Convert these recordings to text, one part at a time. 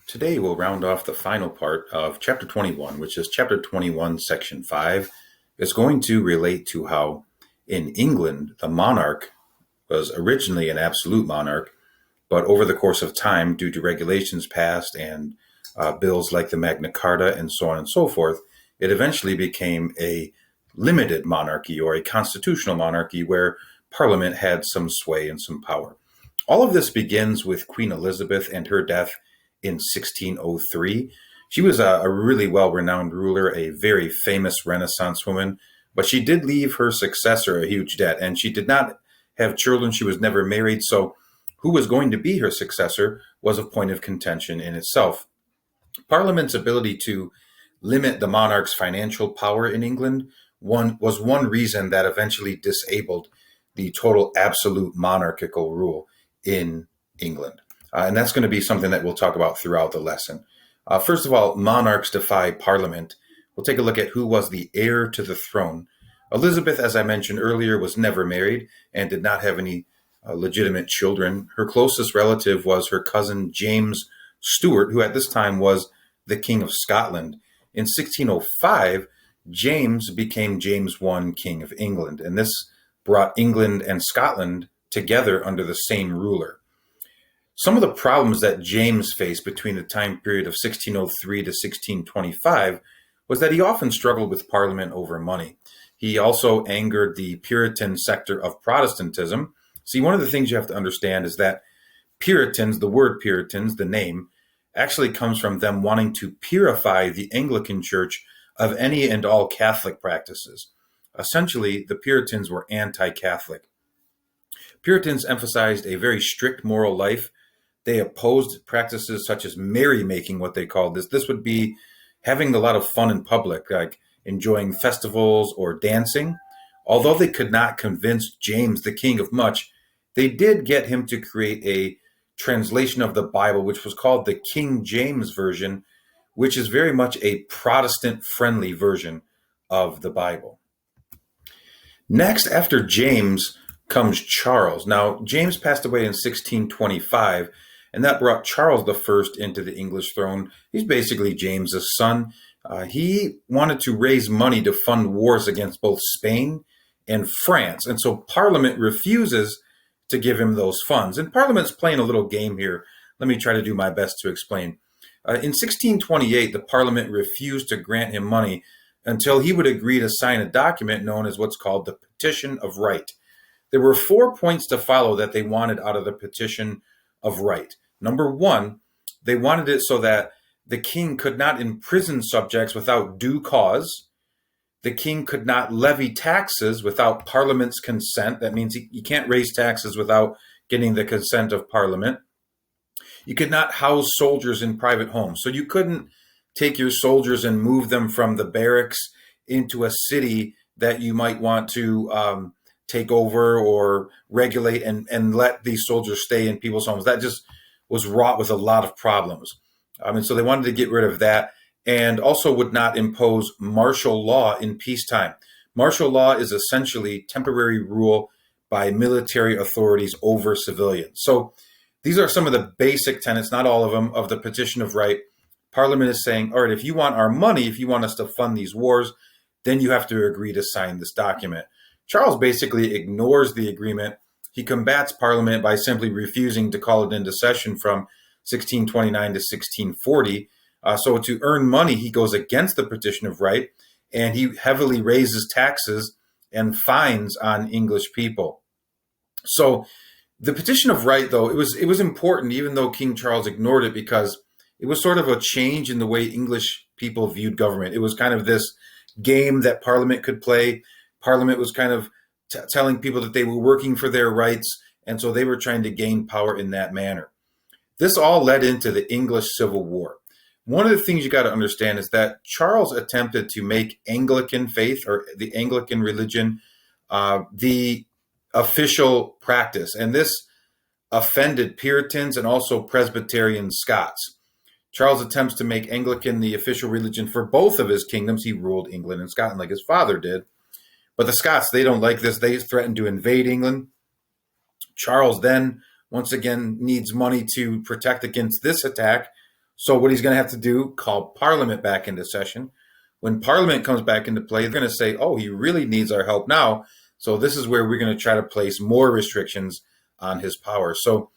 Today we'll round off the final part of Chapter 21, which is Chapter 21, Section 5. It's going to relate to how in England the monarch was originally an absolute monarch, but over the course of time, due to regulations passed and bills like the Magna Carta and so on and so forth, it eventually became a limited monarchy or a constitutional monarchy where Parliament had some sway and some power. All of this begins with Queen Elizabeth and her death in 1603. She was a really well-renowned ruler, a very famous Renaissance woman, but she did leave her successor a huge debt, and she did not have children. She was never married, so who was going to be her successor was a point of contention in itself. Parliament's ability to limit the monarch's financial power in England was one reason that eventually disabled the total absolute monarchical rule in England. And that's going to be something that we'll talk about throughout the lesson. First of all, monarchs defy Parliament. We'll take a look at who was the heir to the throne. Elizabeth, as I mentioned earlier, was never married and did not have any legitimate children. Her closest relative was her cousin James Stuart, who at this time was the King of Scotland. In 1605, James became James I, King of England, and this brought England and Scotland together under the same ruler. Some of the problems that James faced between the time period of 1603 to 1625 was that he often struggled with Parliament over money. He also angered the Puritan sector of Protestantism. See, one of the things you have to understand is that Puritans, the word Puritans, the name, actually comes from them wanting to purify the Anglican Church of any and all Catholic practices. Essentially, the Puritans were anti-Catholic. Puritans emphasized a very strict moral life. They opposed practices such as merrymaking, what they called this. This would be having a lot of fun in public, like enjoying festivals or dancing. Although they could not convince James, the king, of much, they did get him to create a translation of the Bible, which was called the King James Version, which is very much a Protestant-friendly version of the Bible. Next, after James, comes Charles. Now, James passed away in 1625, and that brought Charles I into the English throne. He's basically James's son. He wanted to raise money to fund wars against both Spain and France, and so Parliament refuses to give him those funds. And Parliament's playing a little game here. Let me try to do my best to explain. In 1628, the Parliament refused to grant him money until he would agree to sign a document known as what's called the Petition of Right. There were 4 points to follow that they wanted out of the Petition of Right. Number one, they wanted it so that the king could not imprison subjects without due cause. The king could not levy taxes without Parliament's consent. That means you can't raise taxes without getting the consent of Parliament. You could not house soldiers in private homes. So you couldn't take your soldiers and move them from the barracks into a city that you might want to take over or regulate and let these soldiers stay in people's homes. That just was wrought with a lot of problems. And so they wanted to get rid of that, and also would not impose martial law in peacetime. Martial law is essentially temporary rule by military authorities over civilians. So these are some of the basic tenets, not all of them, of the Petition of Right. Parliament is saying, all right, if you want our money, if you want us to fund these wars, then you have to agree to sign this document. Charles basically ignores the agreement. He combats Parliament by simply refusing to call it into session from 1629 to 1640. So to earn money, he goes against the Petition of Right, and he heavily raises taxes and fines on English people. So the Petition of Right, though, it was important, even though King Charles ignored it, because it was sort of a change in the way English people viewed government. It was kind of this game that Parliament could play. Parliament was kind of telling people that they were working for their rights, and so they were trying to gain power in that manner. This all led into the English Civil War. One of the things you got to understand is that Charles attempted to make Anglican faith, or the Anglican religion, the official practice, and this offended Puritans and also Presbyterian Scots. Charles attempts to make Anglican the official religion for both of his kingdoms. He ruled England and Scotland like his father did. But the Scots, they don't like this. They threatened to invade England. Charles then, once again, needs money to protect against this attack. So what he's going to have to do, call Parliament back into session. When Parliament comes back into play, they're going to say, oh, he really needs our help now. So this is where we're going to try to place more restrictions on his power. So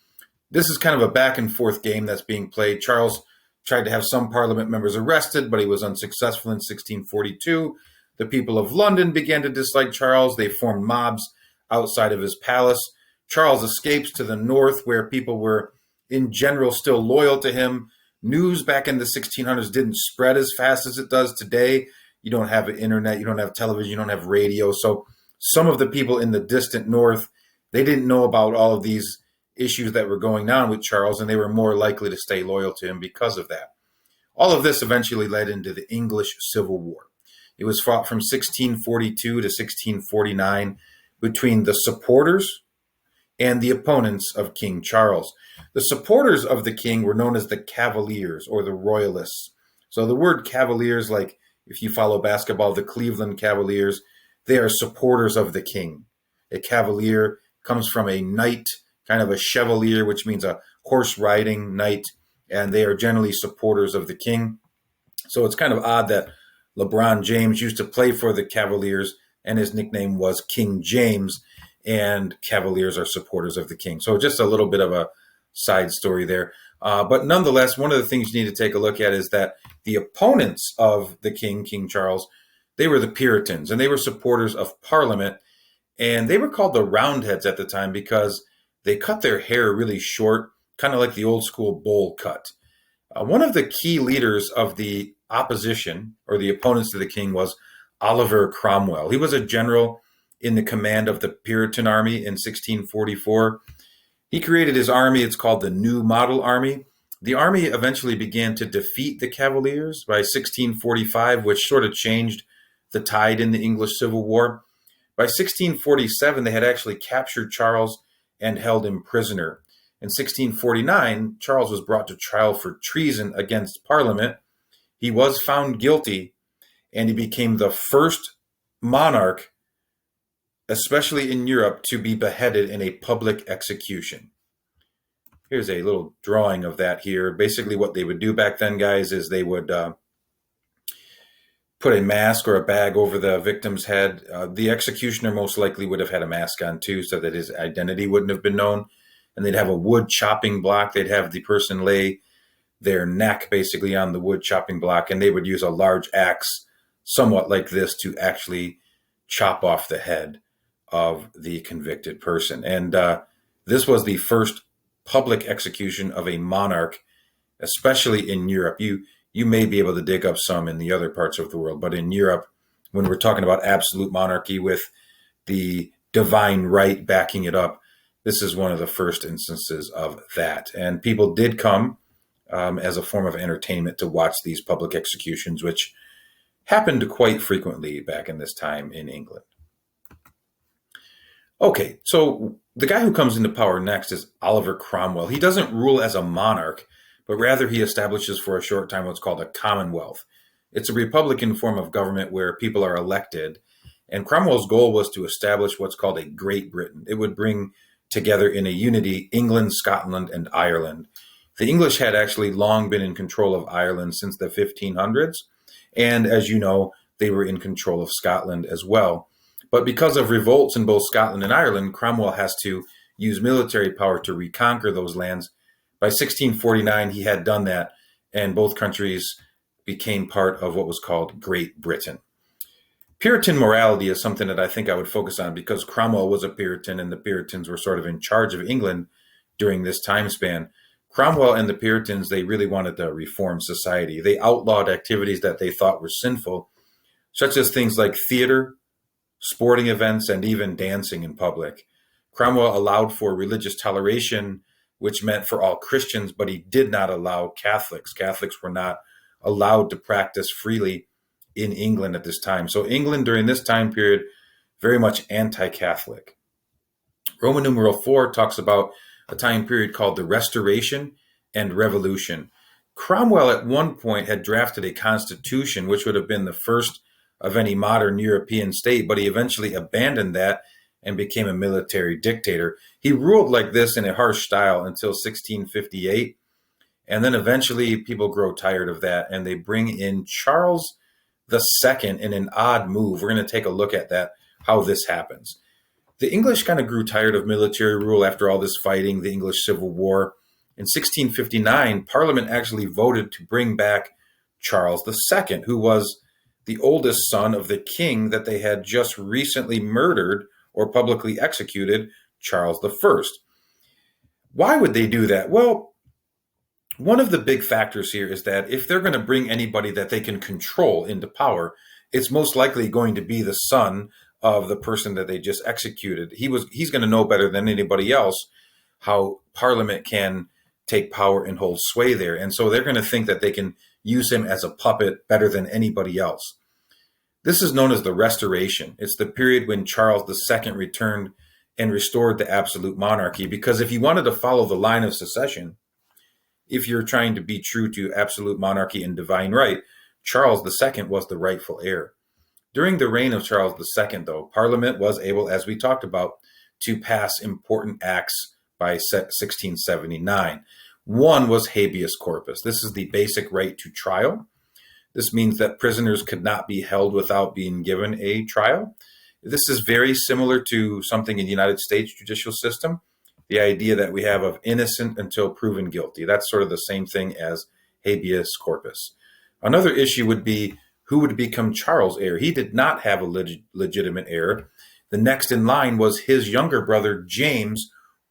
this is kind of a back and forth game that's being played. Charles tried to have some Parliament members arrested, but he was unsuccessful in 1642. The people of London began to dislike Charles. They formed mobs outside of his palace. Charles escapes to the north, where people were in general still loyal to him. News back in the 1600s didn't spread as fast as it does today. You don't have internet, you don't have television, you don't have radio. So some of the people in the distant north, they didn't know about all of these issues that were going on with Charles, and they were more likely to stay loyal to him because of that. All of this eventually led into the English Civil War. It was fought from 1642 to 1649 between the supporters and the opponents of King Charles. The supporters of the king were known as the Cavaliers or the Royalists. So the word Cavaliers, like if you follow basketball, the Cleveland Cavaliers, they are supporters of the king. A Cavalier comes from a knight, kind of a chevalier, which means a horse riding knight, and they are generally supporters of the king. So it's kind of odd that LeBron James used to play for the Cavaliers, and his nickname was King James, and Cavaliers are supporters of the king. So just a little bit of a side story there. But nonetheless, one of the things you need to take a look at is that the opponents of the king, King Charles, they were the Puritans, and they were supporters of Parliament, and they were called the Roundheads at the time because they cut their hair really short, kind of like the old school bowl cut. One of the key leaders of the opposition, or the opponents to the king, was Oliver Cromwell. He was a general in the command of the Puritan Army in 1644. He created his army. It's called the New Model Army. The army eventually began to defeat the Cavaliers by 1645, which sort of changed the tide in the English Civil War. By 1647, they had actually captured Charles and held him prisoner. In 1649, Charles was brought to trial for treason against Parliament. He was found guilty, and he became the first monarch, especially in Europe, to be beheaded in a public execution. Here's a little drawing of that here. Basically what they would do back then, guys, is they would put a mask or a bag over the victim's head. The executioner most likely would have had a mask on too, so that his identity wouldn't have been known. And they'd have a wood chopping block. They'd have the person lay their neck basically on the wood chopping block, and they would use a large axe, somewhat like this, to actually chop off the head of the convicted person. And this was the first public execution of a monarch, especially in Europe. You may be able to dig up some in the other parts of the world, but in Europe, when we're talking about absolute monarchy with the divine right backing it up, this is one of the first instances of that. And people did come as a form of entertainment to watch these public executions, which happened quite frequently back in this time in England. Okay, so the guy who comes into power next is Oliver Cromwell. He doesn't rule as a monarch, but rather he establishes for a short time what's called a commonwealth. It's a republican form of government where people are elected, and Cromwell's goal was to establish what's called a Great Britain. It would bring together in a unity England, Scotland, and Ireland. The English had actually long been in control of Ireland since the 1500s, and as you know, they were in control of Scotland as well. But because of revolts in both Scotland and Ireland, Cromwell has to use military power to reconquer those lands. By 1649, he had done that, and both countries became part of what was called Great Britain. Puritan morality is something that I think I would focus on because Cromwell was a Puritan, and the Puritans were sort of in charge of England during this time span. Cromwell and the Puritans, they really wanted to reform society. They outlawed activities that they thought were sinful, such as things like theater, sporting events, and even dancing in public. Cromwell allowed for religious toleration, which meant for all Christians, but he did not allow Catholics. Catholics were not allowed to practice freely in England at this time. So England during this time period, very much anti-Catholic. Roman numeral 4 talks about a time period called the Restoration and Revolution. Cromwell at one point had drafted a constitution, which would have been the first of any modern European state, but he eventually abandoned that and became a military dictator. He ruled like this in a harsh style until 1658. And then eventually people grow tired of that and they bring in Charles II in an odd move. We're going to take a look at that, how this happens. The English kind of grew tired of military rule after all this fighting, the English Civil War. In 1659, Parliament actually voted to bring back Charles II, who was the oldest son of the king that they had just recently murdered or publicly executed, Charles I. Why would they do that? Well, one of the big factors here is that if they're going to bring anybody that they can control into power, it's most likely going to be the son of the person that they just executed. He's going to know better than anybody else how Parliament can take power and hold sway there. And so they're going to think that they can use him as a puppet better than anybody else. This is known as the Restoration. It's the period when Charles II returned and restored the absolute monarchy, because if you wanted to follow the line of succession, if you're trying to be true to absolute monarchy and divine right, Charles II was the rightful heir. During the reign of Charles II, though, Parliament was able, as we talked about, to pass important acts by 1679. One was habeas corpus. This is the basic right to trial. This means that prisoners could not be held without being given a trial. This is very similar to something in the United States judicial system, the idea that we have of innocent until proven guilty. That's sort of the same thing as habeas corpus. Another issue would be who would become Charles' heir. He did not have a legitimate heir. The next in line was his younger brother, James,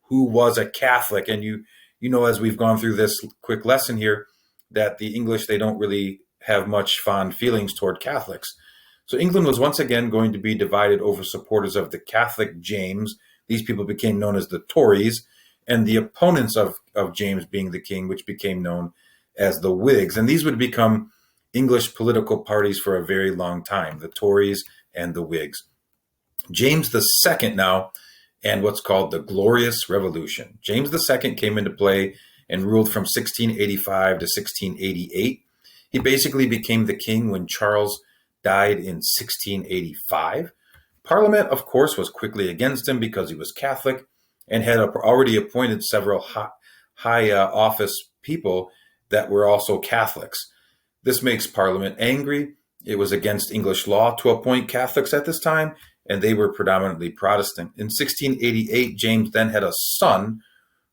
who was a Catholic. And you know, as we've gone through this quick lesson here, that the English, they don't really have much fond feelings toward Catholics. So England was once again going to be divided over supporters of the Catholic James. These people became known as the Tories, and the opponents of James being the king, which became known as the Whigs. And these would become English political parties for a very long time, the Tories and the Whigs. James II now, and what's called the Glorious Revolution. James II came into play and ruled from 1685 to 1688. He basically became the king when Charles died in 1685. Parliament, of course, was quickly against him because he was Catholic and had already appointed several high office people that were also Catholics. This makes Parliament angry. It was against English law to appoint Catholics at this time, and they were predominantly Protestant. In 1688, James then had a son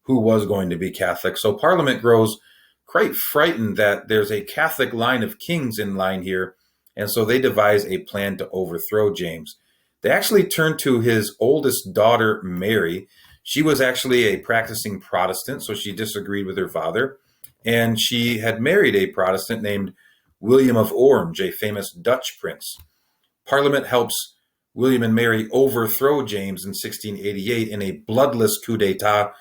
who was going to be Catholic. So Parliament grows quite frightened that there's a Catholic line of kings in line here, and so they devise a plan to overthrow James. They actually turned to his oldest daughter, Mary. She was actually a practicing Protestant, so she disagreed with her father, and she had married a Protestant named William of Orange, a famous Dutch prince. Parliament helps William and Mary overthrow James in 1688 in a bloodless coup d'etat.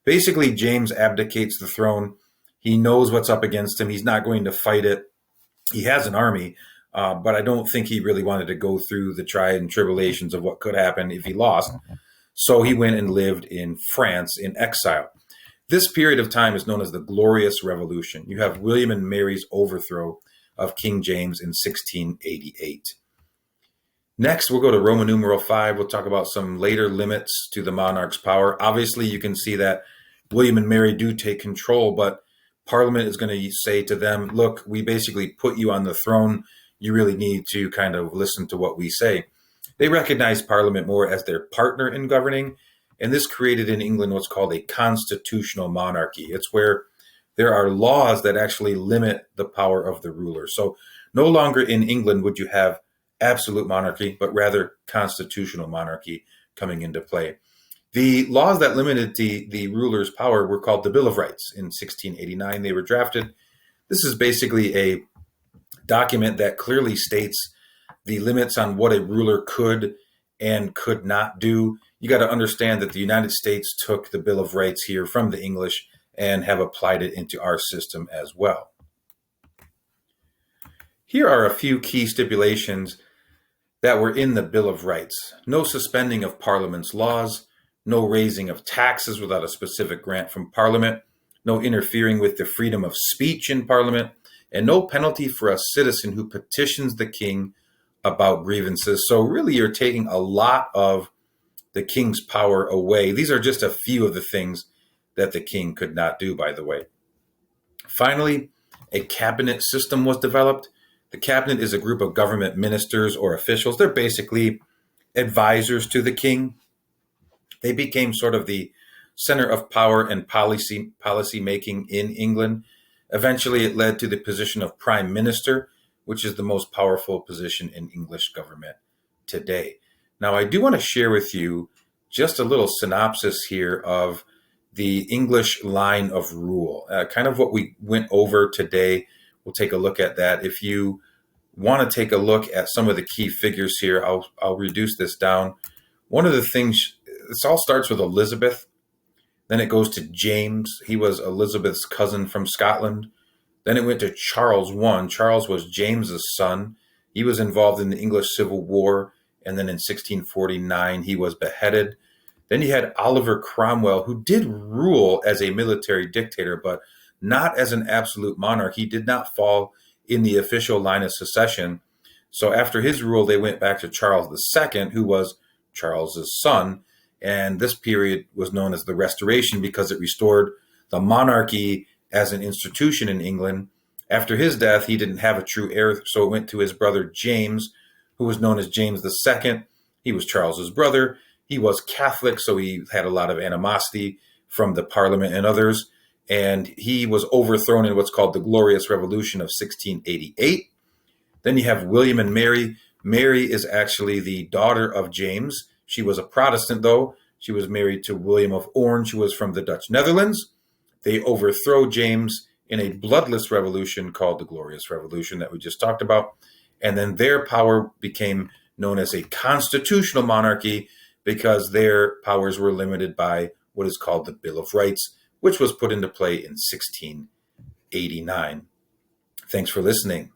Basically, James abdicates the throne. He knows what's up against him. He's not going to fight it. He has an army, but I don't think he really wanted to go through the trial and tribulations of what could happen if he lost. So he went and lived in France in exile. This period of time is known as the Glorious Revolution. You have William and Mary's overthrow of King James in 1688. Next, we'll go to Roman numeral 5. We'll talk about some later limits to the monarch's power. Obviously, you can see that William and Mary do take control, but Parliament is going to say to them, look, we basically put you on the throne. You really need to kind of listen to what we say. They recognize Parliament more as their partner in governing, and this created in England what's called a constitutional monarchy. It's where there are laws that actually limit the power of the ruler. So no longer in England would you have absolute monarchy, but rather constitutional monarchy coming into play. The laws that limited the ruler's power were called the Bill of Rights. In 1689, they were drafted. This is basically a document that clearly states the limits on what a ruler could and could not do. You got to understand that the United States took the Bill of Rights here from the English and have applied it into our system as well. Here are a few key stipulations that were in the Bill of Rights. No suspending of Parliament's laws, no raising of taxes without a specific grant from Parliament, no interfering with the freedom of speech in Parliament, and no penalty for a citizen who petitions the king about grievances. So really, you're taking a lot of the king's power away. These are just a few of the things that the king could not do, by the way. Finally, a cabinet system was developed. The cabinet is a group of government ministers or officials. They're basically advisors to the king. They became sort of the center of power and policy making in England. Eventually, it led to the position of prime minister, which is the most powerful position in English government today. Now, I do want to share with you just a little synopsis here of the English line of rule, kind of what we went over today. We'll take a look at that. If you want to take a look at some of the key figures here, I'll reduce this down. One of the things, this all starts with Elizabeth. Then it goes to James. He was Elizabeth's cousin from Scotland. Then it went to Charles I. Charles was James's son. He was involved in the English Civil War. And then in 1649, he was beheaded. Then you had Oliver Cromwell, who did rule as a military dictator, but not as an absolute monarch. He did not fall in the official line of succession. So after his rule, they went back to Charles II, who was Charles's son. And this period was known as the Restoration because it restored the monarchy as an institution in England. After his death, he didn't have a true heir, so it went to his brother James, who was known as James II. He was Charles's brother. He was Catholic, so he had a lot of animosity from the Parliament and others. And he was overthrown in what's called the Glorious Revolution of 1688. Then you have William and Mary. Mary is actually the daughter of James. She was a Protestant, though. She was married to William of Orange, who was from the Dutch Netherlands. They overthrow James in a bloodless revolution called the Glorious Revolution that we just talked about. And then their power became known as a constitutional monarchy because their powers were limited by what is called the Bill of Rights, which was put into play in 1689. Thanks for listening.